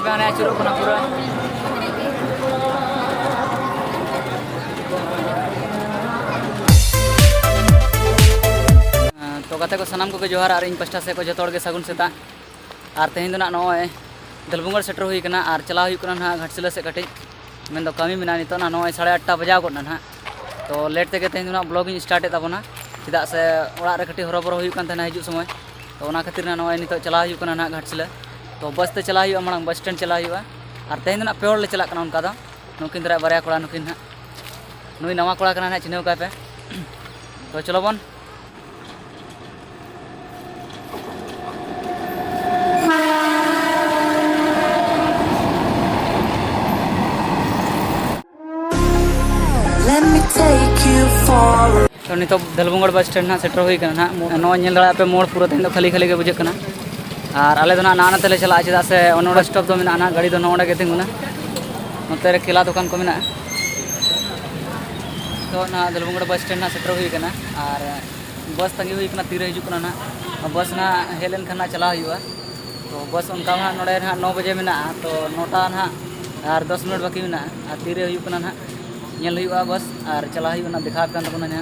पे आने आचुरो कना पूरा तो गाते को सनाम को जोहार और इन पास्टा से को जतोड़ के सगुन सेता और तेहन दो नॉय दलबुंगड़ सेटर हुई कना और चला हुई कना ना घाटसिला से कटे मेन दो कमी मेना नितो ना नॉय 8:30 बजा को ना तो लेट ते तेहन दो ब्लॉगिंग स्टार्ट ताबोना चेदा से ओड़ा रे कटी हरबरो हुई कन तना हिजु समय तो ओना खातिर ना नॉय नितो चला हुई कना ना घाटसिला तो बस ते चला हुई मांग बस स्टैंड चला हुई और तेहन दो पेड़ ले चला कना उनका दो नुकिन दरा बारया कोड़ा नुकिन ना नुई नवा कोड़ा कना ना चिनेव का पे तो चलो बन तो नितो दलबुंगड़ बस स्टैंड ना सेटर हुई कना ना नेल दड़ा पे मोड़ पूरा तेहन खाली खाली के बुझे कना और आले दो ना नाना तेले चला चेदा से ओनोड़ा स्टॉप दो मेना ना गाड़ी दो नोडे के तिंगुना नोते रे केला दुकान को मेना तो ना दलबुंगड़ बस स्टैंड ना सेटर हुई कना और बस तंगी हुई कना तीरे हिजु कना ना बस ना हेलेन खाना चला हुआ तो बस उनका ना नोडे ना 9 बजे मेना तो 9टा ना और 10 मिनट बाकी मेना और तीरे हुई कना ना नेल हुआ बस और चला हुई ना दिखा कान तबना ना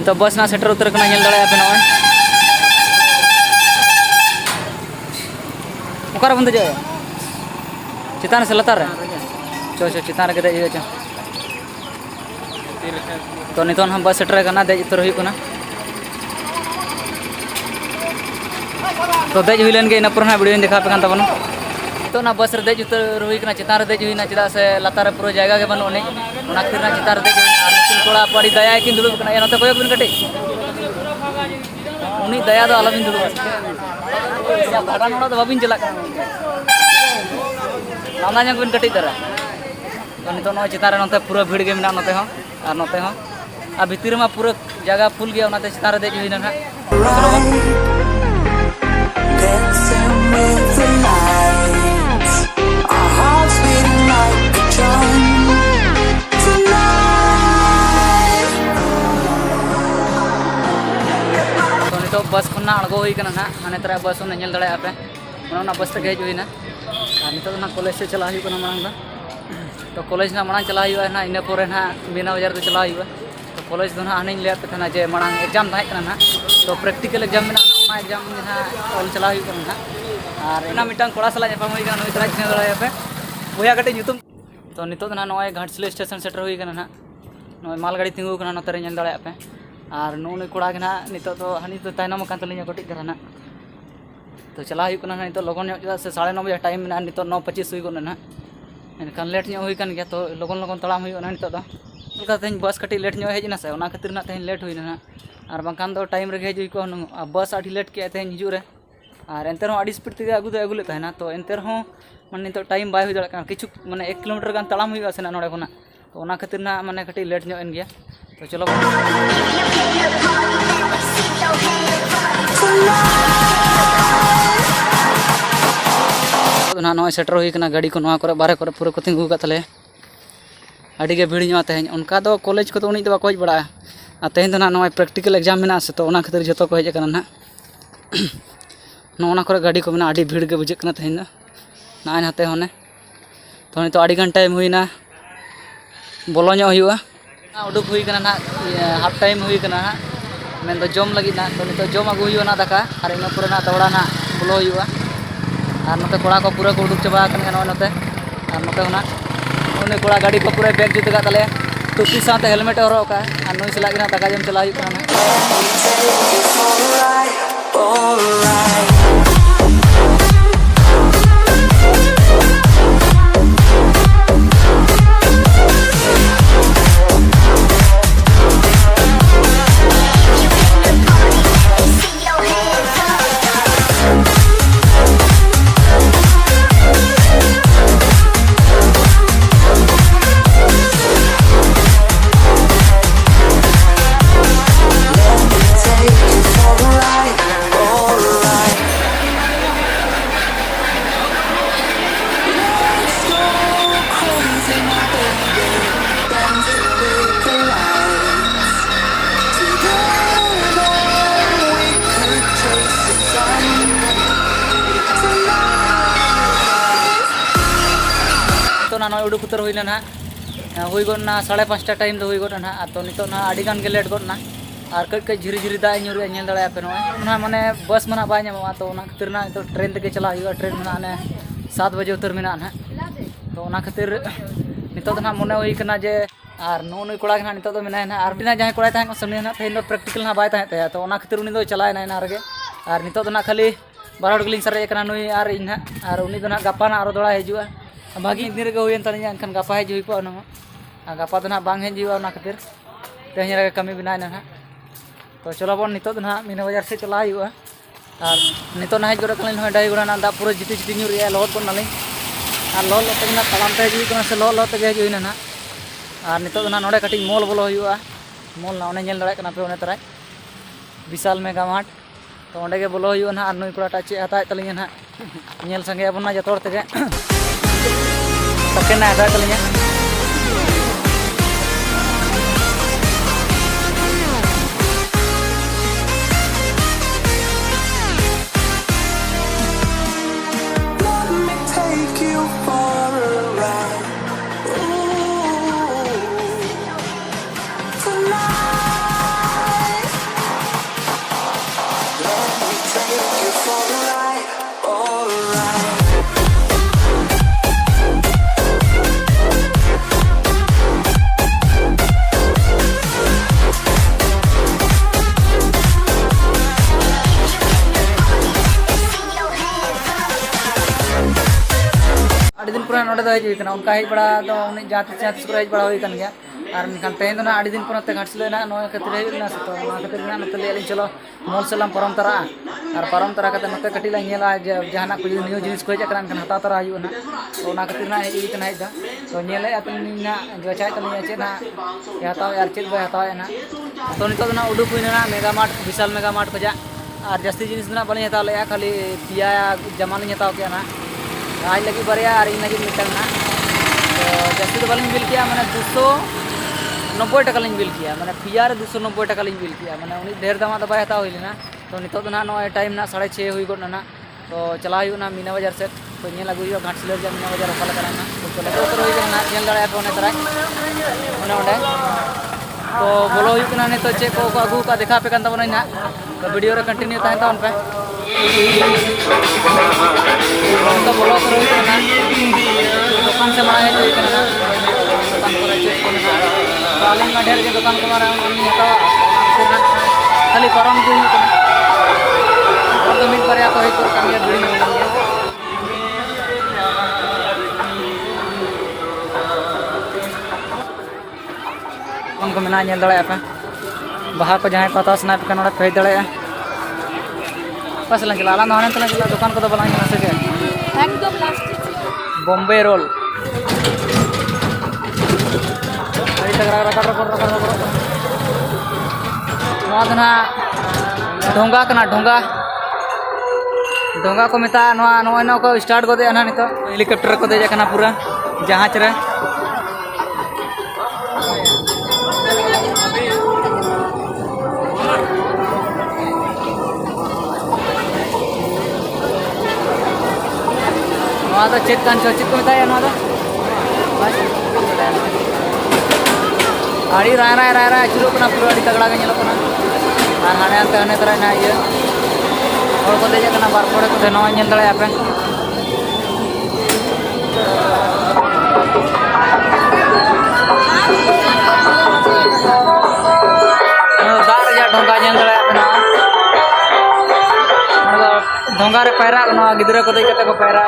तो बस ना सेटर उतर कना नेल दड़ा पे नॉय ओकर बंद जाए चितान से लतार चो चो चितान के दे चो तो नितोन हम बस सेटर कना दे उतर हुई कना तो दे हुई लेन के इना पुरना वीडियो दिखा पे कान तबना तो ना बस रे दे उतर हुई कना चितान रे दे हुई ना चेदा से लतार पूरा जगह के बनो ने ओना खातिर ना चितान रे दे और नकिन कोड़ा पड़ी दया किन दुलुब कना ए नते कोयक बिन कटे उनी दया दो आलबिन दुलुब या भाड़ा नोड़ा तो बाबिन चला नाना जंग बिन कटी दरा तो नितो नो चितान रे नते पूरा भीड़ के मेना नते हो और नते हो आ भीतर में पूरा जगह फुल गया ओनाते चितान रे दे हुई ना तो बस खुना अड़गो हुई कना ना माने तरह बस उन नेल दड़ा पे ओना बस तक हेज हुई ना और नितो ना कॉलेज से चला हुई कना मांग तो कॉलेज ना मांग चला हुई ना इने पोरे ना बिना बाजार तो चला हुई तो कॉलेज दो ना हनिन ले पे था जे मांग एग्जाम था कना ना तो प्रैक्टिकल एग्जाम में ना एग्जाम में ना ऑल चला हुई कना और इना मिटन कोड़ा सला नेपाम हुई कना नई तरह चिने दड़ा पे बोया कटे ᱧᱩᱛᱩᱢ तो नितो ना नय घाटसिला स्टेशन सेटर हुई कना ना नय माल गाड़ी तिंगु कना नतरे नेल दड़ा पे और नुनी कोड़ा के ना नितो तो हनी तो तायनम कान तलिया कटी करा ना तो चला हुई कना नितो लगन चेदा से 9:30 बजे टाइम में नितो 9:25 हुई कना ना एनखान लेट ᱧᱚᱜ हुई कन गया तो लगन लगन तड़ाम हुई ना नितो तो तेज बस कटी लेट ᱧᱚᱜ हेजना से ओना खातिर ना तेज लेट हुई ना और बांकान दो टाइम रे हेज हुई को बस आठी लेट के तेज हिजु रे और एंते आड़ी स्पीड ते अगु दो अगुले तहना तो एंते माने नितो टाइम बाय हुई दड़ा किछु माने 1 किलोमीटर गान तड़ाम हुई से ना नोडे कोना तो ओना खातिर ना माने कटी लेट ᱧᱚᱜ एन गया तो चलो ना नॉय सेटर हुई कना गाड़ी को नवा करे बारे करे पूरा को तिंगु का तले आड़ी के भीड़ ᱧᱚᱜ तेहन उनका दो कॉलेज को तो उनी दो बाको हज बड़ा आ तेहन तो ना नॉय प्रैक्टिकल एग्जाम में से तो ओना खातिर जतो को हज कना ना नोना करे गाड़ी को मेना आड़ी भीड़ के बुझे कना तेहन ना नाते होने तो नितो आड़ी घंटा टाइम हुई ना बोलो ᱧᱚᱜ हुआ उडुक हुई कना ना हाफ टाइम हुई कना मेन दो जम लगी ना तो नितो जम अगु हुई ना दाका और इन पूरा ना दौड़ा ना बोलो हुआ और नते कोड़ा को पूरा को उडुक चबा कना ना नते और नते होना उनी कोड़ा गाड़ी को पूरा बैग जुत का तले टोपी साथे हेलमेट हरो का और नई सला ना दाका जम चला हुई कना ना नॉय उडुक उतर हुईना ना हुई गना 5:30 टाइम दो हुई गना ना तो नितो ना आड़ी गान गे लेट गना और कई कई झिरी झिरी दा ᱧᱩᱨᱩ ᱧᱮᱞ ᱫᱟᱲᱮᱭᱟᱜ ᱯᱮ ᱱᱚᱣᱟ ᱢᱟᱱᱮ ᱵᱟᱥ ᱢᱟᱱᱟ ᱵᱟᱭ ᱧᱟᱢᱚᱜᱼᱟ ᱛᱚ ᱚᱱᱟ ᱠᱷᱟᱹᱛᱤᱨ ना तो ट्रेन तक चला हुआ ट्रेन में ना 7 बजे उतर में ना तो ओना खातिर नितो ना मने हुई कना जे और नुई कोड़ा ना नितो मेना ना और बिना जहां कोड़ा तहन समी ना तेन प्रैक्टिकल ना बाय तहन तो ओना खातिर उनी दो चलाय ना ना रगे और नितो ना खाली बारह गलिंग सरे कना नुई और इन ना और उनी दो ना गपा ना और दोड़ा हिजुआ भागी दिन रगे हुयन तनिया एनखान गपा हिजुई को ना गपा दो ना बांग हिजुआ ओना खातिर तेहन रगे कमी बिनाय ना तो चलो बन नितो ना मीना बाजार से चला हुआ और नितो ना हज गोड़ा कलिन हो डाई गोड़ा ना दा पूरा जिति जिति ᱧᱩᱨ रे लहत बन नालिन और लहत लहत ना तलाम ते हिजुई कना से लहत लहत ते हिजुई ना और नितो ना नोडे कटी मॉल बोलो हुआ मॉल ना ओने ñel दाड़े कना पे ओने तराय विशाल मेगा मार्ट तो ओंडे गे बोलो हुआ ना और नुई कोड़ा चे हताय तलिया ना ñel संगे अबन ना जतोर तेगे तके ना हताय तलिया दिन पूरा नोडे दो हज हुई उनका हज बड़ा तो उन्हें जहाँ तीस पूरा हज बड़ा हुई गया और निकान तेहन ना आड़ी दिन पूरा घाटसिले ना नोए खातिर हजना से तो खातिर ना नते ले चलो मॉल सेलाम परम तरा और परम तरा करते नते कटी ला नेला जहाना को न्यू जिनिस को हज करन हता तरा हुई ना तो ना खातिर ना हज कना हज तो नेले अपनी ना जो चाय तलिया चे ना हताव यार चेक बय हताव ना तो नितो ना उडुक हुई ना मेगा मार्ट विशाल मेगा मार्ट को जा और जास्ती जिनिस ना बनी हताव ले खाली पिया जमा लिंग हताव के ना आज लगी बरिया और इन लगी मिटन ना तो जास्ती तो बालिंग बिल किया मैंने 290 टका लिंग बिल किया मैंने पियार 290 टका लिंग बिल किया मैंने उन्हीं ढेर दाम तो हताव हुई ना तो नितो ना नॉय टाइम ना 6:30 हुई गो ना तो चला ना मीना बाजार से तो ñel agui हुआ घाटसिलर जा मीना बाजार ओका लगा ना तो चले तो हुई ना ñel दाड़ा पे ओने तराय ओने ओंडे तो बोलो हुई ना ने तो चे को आगू का देखा पे कान तबना ना तो वीडियो रे कंटिन्यू तहन तावन पे तो बोलो करो ना दुकान से मारा है जो इतना दुकान पर चेक करना ट्रालिंग में ढेर के दुकान को मारा हम हता खाली परम जो ही और तो मिट पर या तो एक कम या दूरी में गया उनको मेना ñel दाड़े पे बाहा को जहां पता स्नैप का नोडे भेज दाड़े बस ला चला आला नहाने तला चला दुकान को तो बलांग ना सके एकदम लास्ट बॉम्बे रोल अरे तगड़ा रका ना ढोंगा कना ढोंगा ढोंगा को मिता नोय नो को स्टार्ट को दे ना नितो हेलीकॉप्टर को दे जाकना पूरा जहाज रे तो चेक कान चेक को बताया ना तो आड़ी राय राय राय राय चुरो कना पूरा आड़ी तगड़ा के ñeलो कना और हाने अंते हने तरह ना ये और को देजे कना बार पड़े को देनो ñel दाड़े आपे दार जा ढोंगा ñel दाड़े आपे ना ढोंगा रे पैरा ना गिदरा को दे कते को पैरा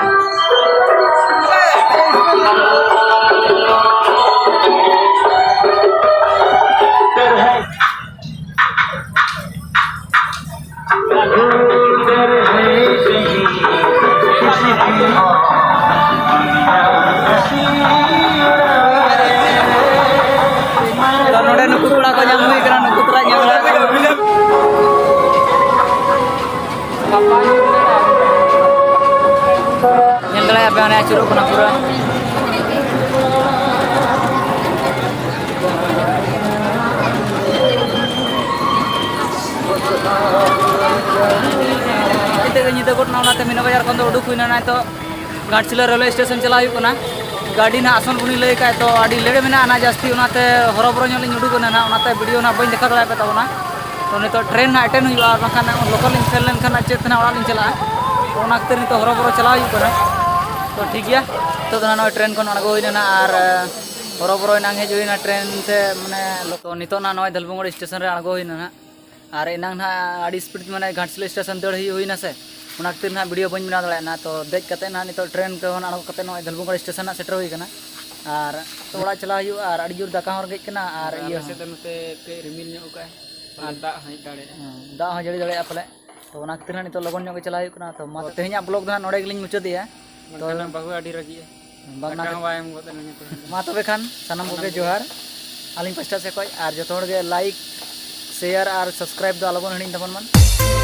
नोडे नुकु कोड़ा को ñam हुई करा नुकु कोड़ा ñam ñel दाड़े आपे आने चुरो कना पूरा इते गनी तो कोट ना मीना बाजार खन तो उडुक हुई ना तो घाटसिला रेलवे स्टेशन चला हुई कना गाड़ी ना आसन बुनी लई का तो आड़ी लेड़े मेना ना जास्ती उनाते हरबरो ᱧᱚᱜ ᱞᱤᱧ उडुगना ना उनाते वीडियो ना बइन देखा दड़ा पे तबना तो नितो ट्रेन ना अटेंड हुआ और बखान लोकल इन सेल लेन खाना चेतना ओड़ा लिन चला तो उना खतर नितो हरबरो चला हुई कना तो ठीक गया तो ना ट्रेन को अड़गो हुई ना और हरबरो नांग हेज हुई ना ट्रेन से माने तो नितो ना नय दलबुंगड़ी स्टेशन रे अड़गो हुई ना और इनांग ना आड़ी स्पीड माने घाटसिल स्टेशन दड़ हुई ना से उना खतर ना वीडियो बइन बना दड़ा ना तो देख कते ना नितो ट्रेन को अड़गो कते नय दलबुंगड़ी स्टेशन ना सेटर हुई कना और तो ओड़ा चला हुई और अड़ी जोर दाका हर गेज कना और इया से नते के रिमिल ᱧᱚᱜ का और दा हई दाड़े दा हो जड़ी दड़े पले तो ओना खतर ना नितो लगन ᱧᱚᱜ चला हुई कना तो मा तेहኛ ब्लॉग दा नोडे गेलिन मुचादिया तो बहु आड़ी रगी बागना का वायम गोते नने मा तबे खान सनम कोगे जोहार आलिन पास्टा से कोई और जतो हर गे लाइक शेयर और सब्सक्राइब दो अलबन हणी तबन मन